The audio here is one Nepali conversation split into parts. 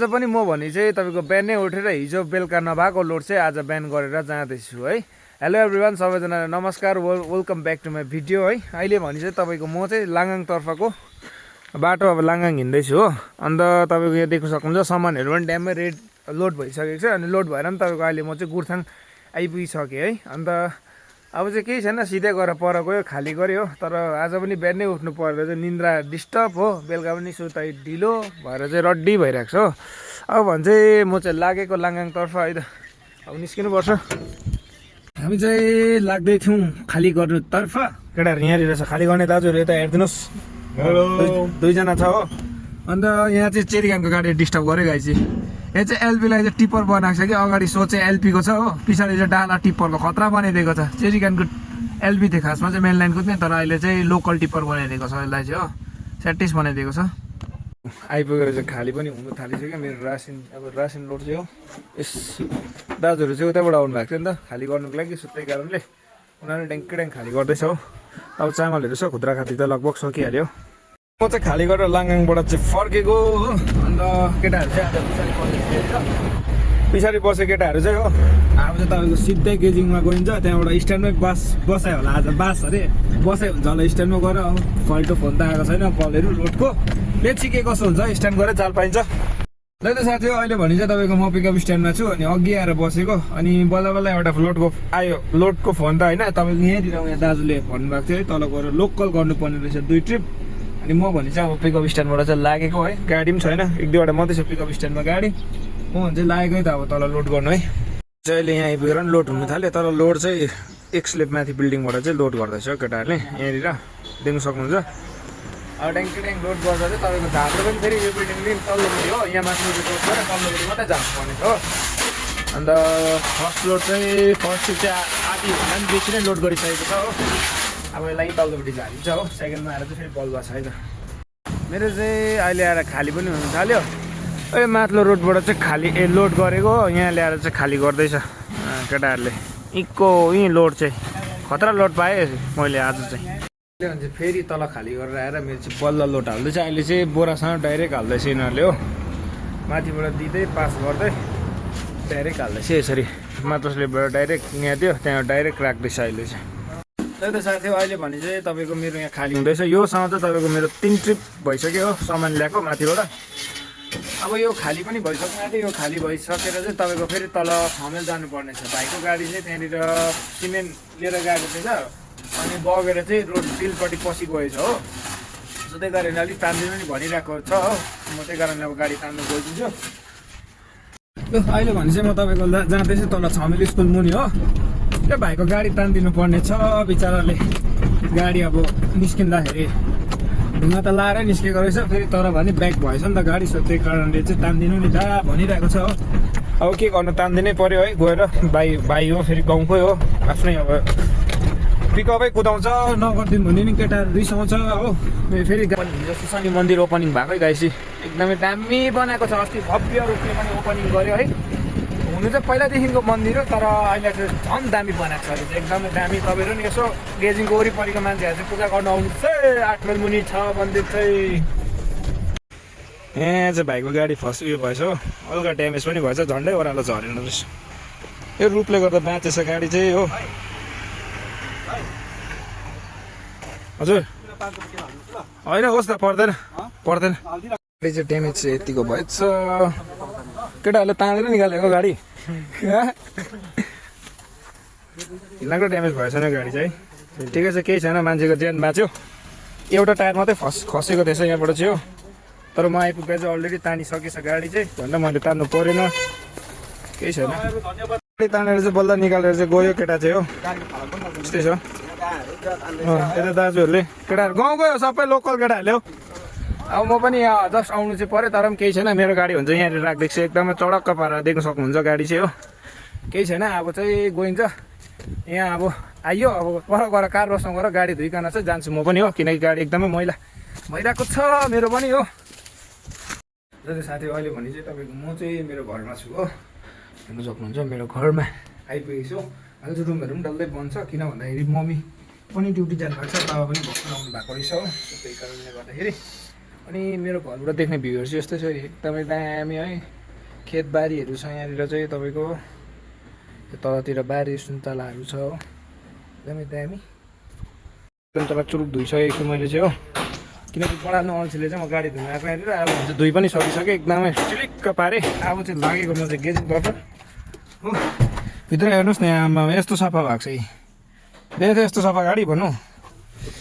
आज पनि म भने चाहिँ तपाईँको बिहानै उठेर हिजो बेलुका नभएको लोड चाहिँ आज बिहान गरेर जाँदैछु है। हेलो एभ्रिवान, सबैजनालाई नमस्कार, welcome back to my video है। अहिले भने चाहिँ तपाईँको म चाहिँ लाङाङतर्फको बाटो अब लाङाङ हिँड्दैछु हो। अन्त तपाईँको यहाँ देख्न सक्नुहुन्छ सामानहरू पनि ड्याममै लोड भइसकेको छ। अनि लोड भएर पनि तपाईँको अहिले म चाहिँ गुरथाङ आइपुगिसकेँ है। अन्त अब चाहिँ केही छैन, सिधै गएर पर गयो, खाली गऱ्यो। तर आज पनि बिहानै उठ्नु पर्दा चाहिँ निन्द्रा डिस्टर्ब हो, बेलुका पनि सुताइ ढिलो भएर चाहिँ रड्डी भइरहेको छ हो। अब भने चाहिँ म चाहिँ लागेको लाङाङतर्फ है त, अब निस्किनुपर्छ। हामी चाहिँ लाग्दै थियौँ खाली गर्नुतर्फ। केटाहरू यहाँनिर छ, खाली गर्ने दाजुहरू यता हेरिदिनुहोस्। हेलो, दुईजना छ हो। अन्त यहाँ चाहिँ चेरिगानको गाडी डिस्टर्ब गऱ्यो गाई चाहिँ। यहाँ चाहिँ एलपीलाई चाहिँ टिप्पर बनाएको छ कि, अगाडि सो चाहिँ एलपीको छ हो, पछाडि चाहिँ डाला टिप्परको खतरा बनाइदिएको छ। चेरिगानको एलपी थियो खासमा चाहिँ मेन लाइनको थियो, तर अहिले चाहिँ लोकल टिप्पर बनाइदिएको छ यसलाई चाहिँ हो, स्याटिस बनाइदिएको छ। आइपुगेर चाहिँ खाली पनि हुनु थालिसक्यो मेरो रासिन लोड चाहिँ हो। यस दाजुहरू चाहिँ उताबाट आउनु भएको थियो नि त खाली गर्नुको लागि, सुत्दै कारणले उनीहरूले ड्याङ खाली गर्दैछ हो। अब चामलहरू छ, खुद्रा खाती त लगभग सकिहाल्यो। म चाहिँ खाली गरेर लाङाङबाट चाहिँ फर्केको हो। अन्त केटाहरू चाहिँ आज पछाडि बसे केटाहरू चाहिँ हो। अब चाहिँ तपाईँको सिधै गेजिङमा गइन्छ, त्यहाँबाट स्ट्यान्डमै बसायो होला, आज बास अरे बसाइ हुन्छ होला स्ट्यान्डमा गएर। अब फाल्टो फोन त आएको छैन, कलहरू रोडको लेट्सी के कसो हुन्छ, स्ट्यान्ड गरेर चाल पाइन्छ। ल त साथी हो, अहिले भने चाहिँ तपाईँको म पिकअप स्ट्यान्डमा छु। अनि अघि आएर बसेको, अनि बल्ल बल्ल एउटा लोडको आयो, लोडको फोन त होइन, तपाईँको यहाँनिर यहाँ दाजुले भन्नुभएको थियो है, तल गएर लोकल गर्नुपर्ने रहेछ 2 ट्रिप। अनि म भने चाहिँ अब पिकअप स्ट्यान्डबाट चाहिँ लागेको है, गाडी पनि छैन, 1-2वटा मात्रै छ पिकअप स्ट्यान्डमा गाडी। म भने चाहिँ लागेकै त अब तल लोड गर्नु है। अहिले यहाँ आइपुगेर पनि लोड हुनु थाल्यो, तर लोड चाहिँ एक स्लेप माथि बिल्डिङबाट चाहिँ लोड गर्दैछ केटाहरूले, यहाँनिर देख्न सक्नुहुन्छ। अब ट्याङ लोड गर्दा चाहिँ तपाईँको झाप्रो पनि फेरि यो बिल्डिङदेखि तल्लोपट्टि हो, यहाँ माथि लोड गरेर तल्लोपट्टि मात्रै झार्नुपर्ने छ हो। अन्त फर्स्ट लोड चाहिँ फर्स्ट चाहिँ आधीभन्दा पनि बेसी नै लोड गरिसकेको छ हो। अब यसलाई तल्लोपट्टि झारिन्छ हो, सेकेन्डमा आएर चाहिँ फेरि बलुवा छ है त। मेरो चाहिँ अहिले आएर खाली पनि हुनु थाल्यो। ए माथिल्लो रोडबाट चाहिँ खाली लोड गरेको, यहाँ ल्याएर चाहिँ खाली गर्दैछ केटाहरूले। यहीँको यहीँ लोड चाहिँ खतरा लोड पाएँ मैले आज चाहिँ। भने चाहिँ फेरि तल खाली गरेर आएर मेरो चाहिँ बल्ल लोड हाल्दैछ। अहिले चाहिँ बोरासँग डाइरेक्ट हाल्दैछ यिनीहरूले हो, माथिबाट दिँदै पास गर्दै डाइरेक्ट हाल्दैछ यसरी। माथि डाइरेक्ट यहाँ दियो, त्यहाँ डाइरेक्ट राख्दैछ अहिले चाहिँ। त्यही त साथी हो, अहिले भने चाहिँ तपाईँको मेरो यहाँ खाली हुँदैछ। योसँग चाहिँ तपाईँको मेरो 3 ट्रिप भइसक्यो हो सामान ल्याएको माथिबाट। अब यो खाली पनि भइसक्नु आँट्यो, यो खाली भइसकेर चाहिँ तपाईँको फेरि तल थमेल जानुपर्ने छ। भाइको गाडी चाहिँ त्यहाँनिर सिमेन्ट लिएर गएको थिएछ, अनि बगेर चाहिँ रोड डिलपट्टि पसी गएछ हो। सो त्यही कारणले अलिक तान्दिनु पनि भनिरहेको छ हो, म त्यही कारणले अब गाडी तान्नु गइदिन्छु। अहिले भने चाहिँ म तपाईँको जाँदैछु तल छमेल स्कुल मुनि हो। त्यो भाइको गाडी तानिदिनु पर्ने छ बिचराले, गाडी अब निस्किँदाखेरि ढुङ्गा त लाएरै निस्केको रहेछ फेरि, तर भने ब्याक भएछ नि त गाडी, सो त्यही कारणले चाहिँ तानिदिनु नि दा भनिरहेको छ हो। अब के गर्नु, तानिदिनै पर्यो है, गएर भाइ हो फेरि गाउँकै हो, आफ्नै अब पिकअपै कुदाउँछ, नगरिदिनु भने नि केटाहरू रिसाउँछ हो। फेरि जस्तो शनि मन्दिर ओपनिङ भएकै गाइसी एकदमै दामी बनाएको छ। अस्ति भव्य रूपले पनि ओपनिङ गर्यो है, हुनु चाहिँ पहिलादेखिको मन्दिर हो, तर अहिले चाहिँ झन् दामी बनाएको छ एकदमै दामी। तपाईँहरू नि यसो गेजिङको वरिपरिको मान्छेहरू चाहिँ पूजा गर्न आउनुहोस् है, 8 माइल मुनि छ मन्दिर चाहिँ। यहाँ चाहिँ भाइको गाडी फर्स्ट उयो भएछ हो, हल्का ड्यामेज पनि भएछ, झन्डै ओह्रालो झरेन रहेछ। यो रूपले गर्दा बाँचेछ गाडी चाहिँ हो। हजुर होइन होस् त, पर्दैन गाडी चाहिँ ड्यामेज चाहिँ यतिको भएछ। केटाहरूले तानेर निकालेको गाडी, हिँड्लाको ड्यामेज भएछ नि गाडी चाहिँ। ठिकै छ, केही छैन, मान्छेको ज्यान बाँच्यो। एउटा टायर मात्रै खसेको थिएछ यहाँबाट चाहिँ हो, तर म आइपुग्दा चाहिँ अलरेडी तानिसकेछ गाडी चाहिँ, भन्दा मैले तान्नु परेन, केही छैन। गाडी तानेर चाहिँ बल्ल निकालेर चाहिँ गयो केटा चाहिँ हो, त्यस्तै छ। यता दाजुहरूले केटाहरू गाउँकै हो, सबै लोकल केटाहरूले हो। अब म पनि यहाँ जस्ट आउनु चाहिँ पऱ्यो, तर पनि केही छैन, मेरो गाडी हुन्छ यहाँनिर राखिदिएको छु, एकदमै चडक्क पारेर देख्न सक्नुहुन्छ गाडी चाहिँ हो। केही छैन, अब चाहिँ गइन्छ यहाँ। अब आइयो, अब पर गएर कार बस्नु गएर गाडी धुइकन चाहिँ जान्छु म पनि हो, किनकि गाडी एकदमै मैला भइरहेको छ मेरो पनि हो। जति साथी अहिले भने चाहिँ तपाईँको म चाहिँ मेरो घरमा छु हो, हेर्नु सक्नुहुन्छ मेरो घरमा आइपुगेको छु। अहिले चाहिँ रुमहरू पनि डल्लै बन्द छ, किन भन्दाखेरि मम्मी पनि ड्युटी जानुभएको छ, बाबा पनि भर्खर आउनु भएको रहेछ हो, त्यही कारणले गर्दाखेरि अनि मेरो घरबाट देख्ने भ्यूहरू चाहिँ यस्तै छ एकदमै दामी है खेतबारीहरू छ यहाँनिर चाहिँ तपाईँको तलतिर बारी सुन्तलाहरू छ हो एकदमै दामी सुन्तला चुरुक धोइसकेको छु मैले चाहिँ हो किनकि बढाल्नु अल्छीले चाहिँ म गाडी धुन आएको यहाँनिर अब हुन्छ धुई पनि सकिसक्यो एकदमै चिलिक्क पारेँ अब चाहिँ लागेको म चाहिँ गेजिङबाट हो भित्र हेर्नुहोस् न यहाँ यस्तो सफा भएको छ यही त यस्तो सफा गाडी भन्नु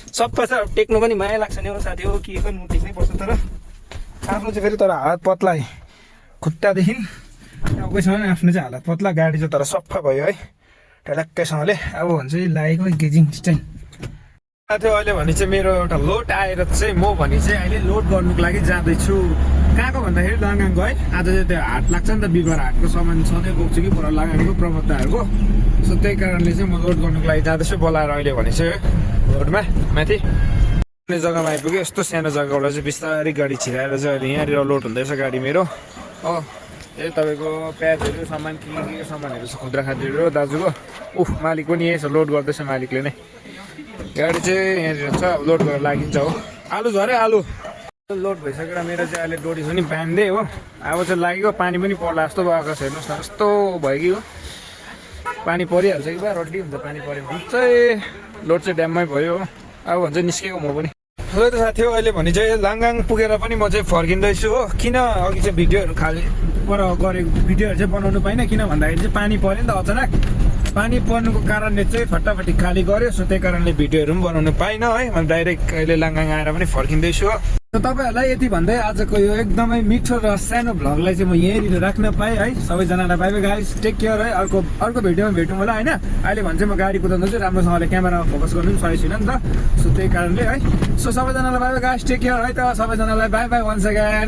सबै छ टेक्नु पनि माया लाग्छ नि हो साथी हो के गर्नु टेक्नै पर्छ तर आफ्नो चाहिँ फेरि तर हालत पत्ला खुट्टादेखि टाउकोसँग नि आफ्नो चाहिँ हालत पत्ला गाडी चाहिँ तर सफा भयो है टलक्कैसँगले अब भन्छ लागेको गेजिङ स्ट्यान्ड थियो अहिले भने चाहिँ मेरो एउटा लोड आएर चाहिँ म भने चाहिँ अहिले लोड गर्नुको लागि जाँदैछु कहाँको भन्दाखेरि लाङाङको है आज चाहिँ त्यो हाट लाग्छ नि त बिहिबार हाटको सामान सधैँ बोक्छु कि पर लाङाङको प्रमोदाहरूको सो त्यही कारणले चाहिँ म लोड गर्नुको लागि जाँदैछु बोलाएर अहिले भने चाहिँ रोडमा माथि जग्गामा आइपुग्यो यस्तो सानो जग्गाबाट चाहिँ बिस्तारै गाडी छिराएर चाहिँ अहिले यहाँनिर लोड हुँदैछ गाडी मेरो हो यही तपाईँको प्याजहरू सामान के सामानहरू छ खुद्रा खाद्यहरू दाजुको मालिक पनि यही छ लोड गर्दैछ मालिकले नै गाडी चाहिँ यहाँनिर छ लोड गरेर लागिन्छ हो आलु झरे आलु लोड भइसकेर मेरो चाहिँ अहिले डोरी पनि बाँध्दै हो अब चाहिँ लागेको पानी पनि पर्ला जस्तो भएको छ हेर्नुहोस् न यस्तो भयो कि हो पानी परिहाल्छ कि बा रड्डी हुन्छ पानी पऱ्यो भने चाहिँ लोड चाहिँ ड्याममै भयो हो अब भन्छ निस्केको म पनि हो त साथी हो अहिले भने चाहिँ लाङगाङ पुगेर पनि म चाहिँ फर्किँदैछु हो किन अघि चाहिँ भिडियोहरू खालि पर गरेको भिडियोहरू चाहिँ बनाउनु पाइनँ किन भन्दाखेरि चाहिँ पानी पऱ्यो नि त अचानक पानी पर्नुको कारणले चाहिँ फटाफटी खाली गऱ्यो सो त्यही कारणले भिडियोहरू पनि बनाउनु पाइनँ है म डाइरेक्ट अहिले लाङगाङ आएर पनि फर्किँदैछु हो तपाईँहरूलाई यति भन्दै आजको यो एकदमै मिठो र सानो भ्लगलाई चाहिँ म यहीँनिर राख्न पाएँ है सबैजनालाई bye bye guys take care है अर्को भिडियोमा भेटौँ होला होइन अहिले भने चाहिँ म गाडी कुदाउनु चाहिँ राम्रोसँगले क्यामेरामा फोकस गर्नु पनि सकेको छुइनँ नि त सो त्यही कारणले है सो सबैजनालाई bye bye guys take care है त सबैजनालाई बाई बाई वन्स अगेन